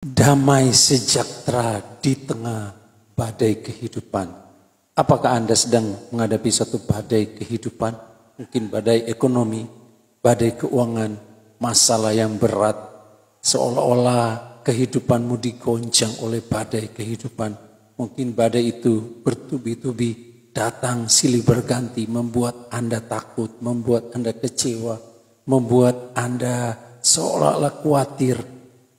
Damai sejahtera di tengah badai kehidupan. Apakah Anda sedang menghadapi suatu badai kehidupan? Mungkin badai ekonomi, badai keuangan, masalah yang berat. Seolah-olah kehidupanmu digoncang oleh badai kehidupan. Mungkin badai itu bertubi-tubi, datang silih berganti, membuat Anda takut, membuat Anda kecewa, membuat Anda seolah-olah khawatir.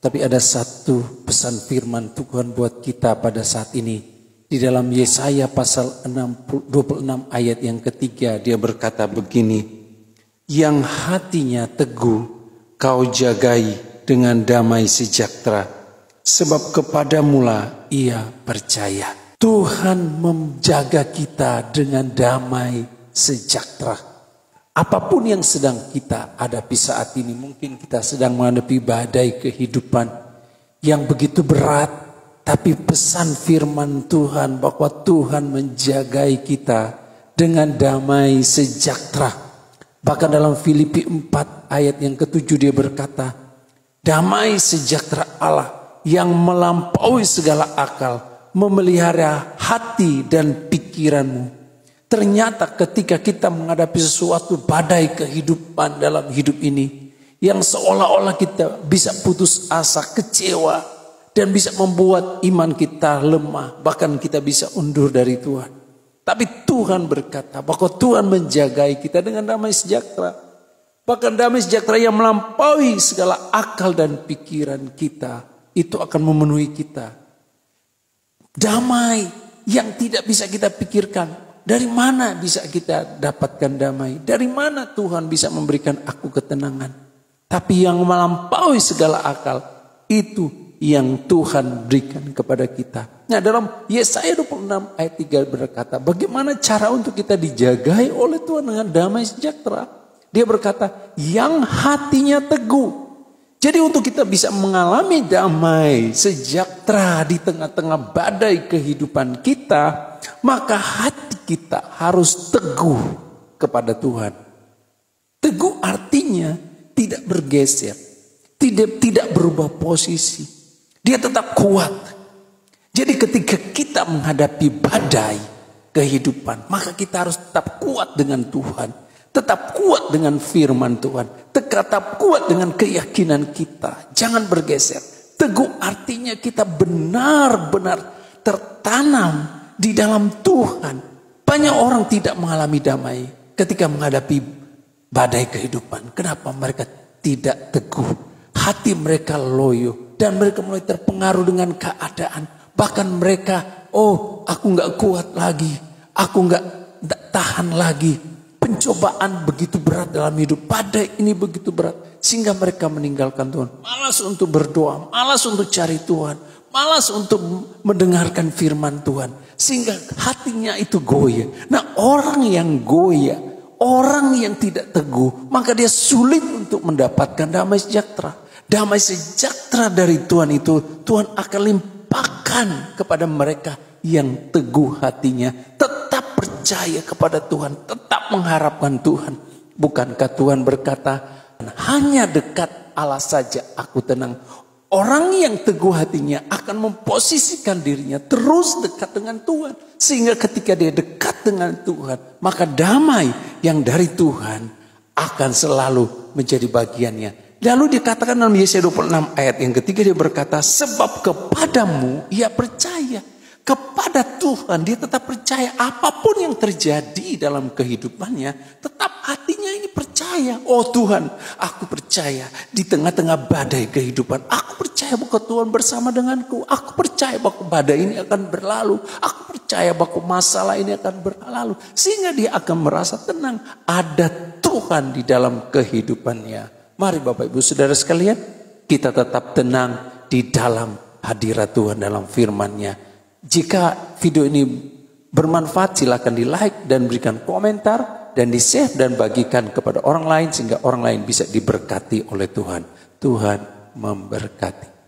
Tapi ada satu pesan firman Tuhan buat kita pada saat ini. Di dalam Yesaya pasal 26 ayat yang ketiga, dia berkata begini. Yang hatinya teguh kau jagai dengan damai sejahtera. Sebab kepadamulah ia percaya. Tuhan menjaga kita dengan damai sejahtera. Apapun yang sedang kita hadapi saat ini, mungkin kita sedang menghadapi badai kehidupan yang begitu berat, tapi pesan firman Tuhan bahwa Tuhan menjagai kita dengan damai sejahtera. Bahkan dalam Filipi 4 ayat yang ke-7 dia berkata, damai sejahtera Allah yang melampaui segala akal, memelihara hati dan pikiranmu. Ternyata ketika kita menghadapi sesuatu badai kehidupan dalam hidup ini, yang seolah-olah kita bisa putus asa, kecewa, dan bisa membuat iman kita lemah, bahkan kita bisa undur dari Tuhan. Tapi Tuhan berkata bahwa Tuhan menjagai kita dengan damai sejahtera. Bahkan damai sejahtera yang melampaui segala akal dan pikiran kita, itu akan memenuhi kita. Damai yang tidak bisa kita pikirkan. Dari mana bisa kita dapatkan damai? Dari mana Tuhan bisa memberikan aku ketenangan? Tapi yang melampaui segala akal, itu yang Tuhan berikan kepada kita. Nah, dalam Yesaya 26 ayat 3 berkata, bagaimana cara untuk kita dijagai oleh Tuhan dengan damai sejahtera? Dia berkata, yang hatinya teguh. Jadi untuk kita bisa mengalami damai sejahtera di tengah-tengah badai kehidupan kita, maka hati kita harus teguh kepada Tuhan. Teguh artinya tidak bergeser, tidak berubah posisi. Dia tetap kuat. Jadi ketika kita menghadapi badai kehidupan, maka kita harus tetap kuat dengan Tuhan. Tetap kuat dengan firman Tuhan. Tetap kuat dengan keyakinan kita. Jangan bergeser. Teguh artinya kita benar-benar tertanam di dalam Tuhan. Banyak orang tidak mengalami damai ketika menghadapi badai kehidupan. Kenapa mereka tidak teguh? Hati mereka loyo. Dan mereka mulai terpengaruh dengan keadaan. Bahkan mereka, aku gak kuat lagi. Aku gak tahan lagi. Pencobaan begitu berat dalam hidup. Badai ini begitu berat. Sehingga mereka meninggalkan Tuhan. Malas untuk berdoa. Malas untuk cari Tuhan. Malas untuk mendengarkan firman Tuhan. Sehingga hatinya itu goyah. Nah, orang yang goyah, orang yang tidak teguh, maka dia sulit untuk mendapatkan damai sejahtera. Damai sejahtera dari Tuhan itu Tuhan akan limpahkan kepada mereka yang teguh hatinya. Tetap percaya kepada Tuhan, tetap mengharapkan Tuhan. Bukankah Tuhan berkata, hanya dekat Allah saja aku tenang. Orang yang teguh hatinya akan memposisikan dirinya terus dekat dengan Tuhan. Sehingga ketika dia dekat dengan Tuhan, maka damai yang dari Tuhan akan selalu menjadi bagiannya. Lalu dikatakan dalam Yesaya 26 ayat yang ketiga, dia berkata, sebab kepadamu ia percaya. Kepada Tuhan dia tetap percaya. Apapun yang terjadi dalam kehidupannya, tetap hatinya ini percaya. Oh Tuhan, aku percaya di tengah-tengah badai kehidupan. Aku percaya bahwa Tuhan bersama denganku. Aku percaya bahwa badai ini akan berlalu. Aku percaya bahwa masalah ini akan berlalu. Sehingga dia akan merasa tenang. Ada Tuhan di dalam kehidupannya. Mari Bapak Ibu Saudara sekalian, kita tetap tenang di dalam hadirat Tuhan dalam firman-Nya. Jika video ini bermanfaat, silakan di like dan berikan komentar dan di share dan bagikan kepada orang lain sehingga orang lain bisa diberkati oleh Tuhan. Tuhan memberkati.